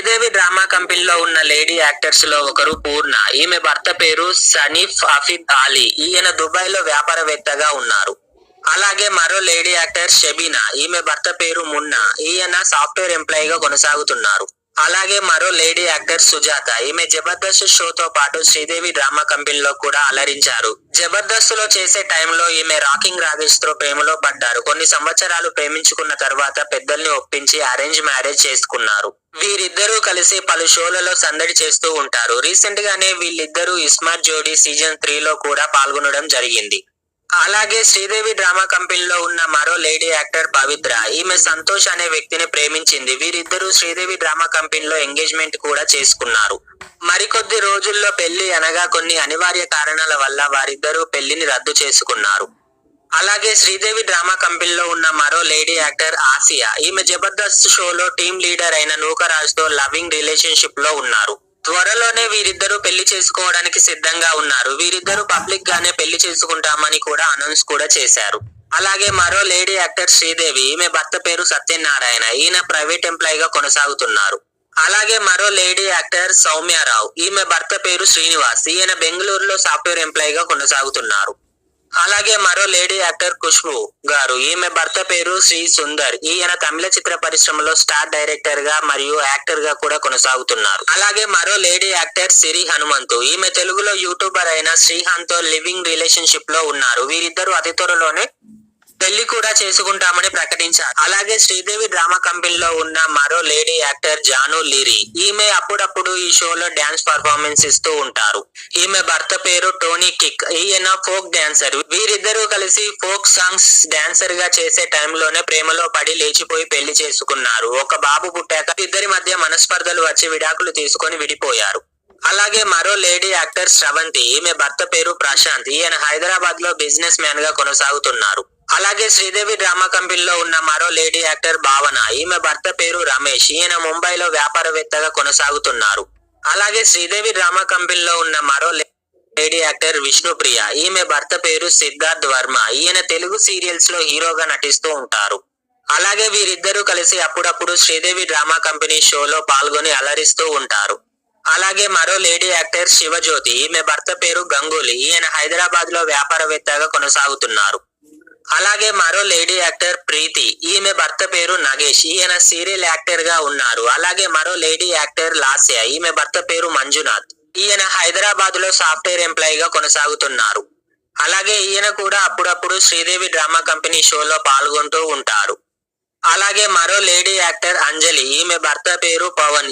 Sridevi drama కంపెనీలో ఉన్న lady actors లో ఒకరు పూర్ణ. ఈమె భర్త పేరు సనీఫ్ ఆఫిద్ అలీ. ఈయన దుబాయ్ లో వ్యాపారవేత్తగా ఉన్నారు. అలాగే మరో లేడీ యాక్టర్ షబీనా. ఈమె భర్త పేరు మున్నా. ఈయన సాఫ్ట్వేర్ ఎంప్లాయీగా కొనసాగుతున్నారు. అలాగే మరో లేడీ యాక్టర్ సుజాత. ఈమె జబర్దస్త్ షోతో పాటు శ్రీదేవి డ్రామా కంపెనీలో కూడా అలరించారు. జబర్దస్త్ లో చేసే టైంలో ఈమె రాకింగ్ రాజేష్ తో ప్రేమలో పడ్డారు. కొన్ని సంవత్సరాలు ప్రేమించుకున్న తర్వాత పెద్దల్ని ఒప్పించి అరేంజ్ మ్యారేజ్ చేసుకున్నారు. వీరిద్దరూ కలిసి పలు షోలలో సందడి చేస్తూ ఉంటారు. రీసెంట్ గానే వీళ్ళిద్దరూ ఇస్మార్ట్ జోడీ సీజన్ 3 లో కూడా పాల్గొనడం జరిగింది. అలాగే శ్రీదేవి డ్రామా కంపెనీలో ఉన్న మరో లేడీ యాక్టర్ పవిత్ర. ఈమె సంతోష్ అనే వ్యక్తిని ప్రేమించింది. వీరిద్దరూ శ్రీదేవి డ్రామా కంపెనీలో ఎంగేజ్మెంట్ కూడా చేసుకున్నారు. మరికొద్ది రోజుల్లో పెళ్లి అనగా కొన్ని అనివార్య కారణాల వల్ల వారిద్దరూ పెళ్లిని రద్దు చేసుకున్నారు. అలాగే శ్రీదేవి డ్రామా కంపెనీలో ఉన్న మరో లేడీ యాక్టర్ ఆసియా. ఈమె జబర్దస్త్ షోలో టీమ్ లీడర్ అయిన నూకరాజ్ తో లవింగ్ రిలేషన్షిప్ లో ఉన్నారు. త్వరలోనే వీరిద్దరూ పెళ్లి చేసుకోవడానికి సిద్ధంగా ఉన్నారు. వీరిద్దరూ పబ్లిక్ గానే పెళ్లి చేసుకుంటామని కూడా అనౌన్స్ కూడా చేశారు. అలాగే మరో లేడీ యాక్టర్ శ్రీదేవి. ఈమె భర్త పేరు సత్యనారాయణ. ఈయన ప్రైవేట్ ఎంప్లాయీగా కొనసాగుతున్నారు. అలాగే మరో లేడీ యాక్టర్ సౌమ్యారావు. ఈమె భర్త పేరు శ్రీనివాస్. ఈయన బెంగళూరులో సాఫ్ట్వేర్ ఎంప్లాయీగా కొనసాగుతున్నారు. అలాగే మరో లేడీ యాక్టర్ ఖుష్బూ గారు. ఈమె భర్త పేరు శ్రీ సుందర్. ఈయన తమిళ చిత్ర పరిశ్రమలో స్టార్ డైరెక్టర్ గా మరియు యాక్టర్ గా కూడా కొనసాగుతున్నారు. అలాగే మరో లేడీ యాక్టర్ సిరి హనుమంతు. ఈమె తెలుగులో యూట్యూబర్ అయిన శ్రీహాంత్ తో లివింగ్ రిలేషన్షిప్ లో ఉన్నారు. వీరిద్దరూ అతి త్వరలోనే పెళ్లి కూడా చేసుకుంటామని ప్రకటించారు. అలాగే శ్రీదేవి డ్రామా కంపెనీలో ఉన్న మరో లేడీ యాక్టర్ జాను లిరి. ఈమె అప్పుడప్పుడు ఈ షోలో డాన్స్ పర్ఫార్మెన్స్ ఇస్తూ ఉంటారు. ఈమె భర్త పేరు టోనీ కిక్. ఈయన ఫోక్ డాన్సర్. వీరిద్దరూ కలిసి ఫోక్ సాంగ్స్ డాన్సర్ గా చేసే టైంలోనే ప్రేమలో పడి లేచిపోయి పెళ్లి చేసుకున్నారు. ఒక బాబు పుట్టాక ఇద్దరి మధ్య మనస్పర్ధలు వచ్చి విడాకులు తీసుకొని విడిపోయారు. అలాగే మరో లేడీ యాక్టర్ శ్రవంతి. ఈమె భర్త పేరు ప్రశాంత్. ఈయన హైదరాబాద్ లో బిజినెస్ మ్యాన్ గా కొనసాగుతున్నారు. అలాగే శ్రీదేవి డ్రామా కంపెనీలో ఉన్న మరో లేడీ యాక్టర్ భావన. ఈమె భర్త పేరు రమేష్. ఈయన ముంబైలో వ్యాపారవేత్తగా కొనసాగుతున్నారు. అలాగే శ్రీదేవి డ్రామా కంపెనీలో ఉన్న మరో లేడీ యాక్టర్ విష్ణుప్రియ. ఈమె భర్త పేరు సిద్ధార్థ్ వర్మ. ఈయన తెలుగు సీరియల్స్ లో హీరోగా నటిస్తూ ఉంటారు. అలాగే వీరిద్దరూ కలిసి అప్పుడప్పుడు శ్రీదేవి డ్రామా కంపెనీ షోలో పాల్గొని అలరిస్తూ ఉంటారు. అలాగే మరో లేడీ యాక్టర్ శివజ్యోతి. ఈమె భర్త పేరు గంగూలీ. ఈయన హైదరాబాద్ లో వ్యాపారవేత్తగా కొనసాగుతున్నారు. అలాగే మరో లేడీ యాక్టర్ ప్రీతి. ఈమె భర్త పేరు నగేష్. ఈయన సీరియల్ యాక్టర్ గా ఉన్నారు. అలాగే మరో లేడీ యాక్టర్ లాస్య. ఈమె భర్త పేరు మంజునాథ్. ఈయన హైదరాబాద్ లో సాఫ్ట్వేర్ ఎంప్లాయీగా కొనసాగుతున్నారు. అలాగే ఈయన కూడా అప్పుడప్పుడు శ్రీదేవి డ్రామా కంపెనీ షోలో పాల్గొంటూ ఉంటారు. అలాగే మరో లేడీ యాక్టర్ అంజలి. ఈమె భర్త పేరు పవన్.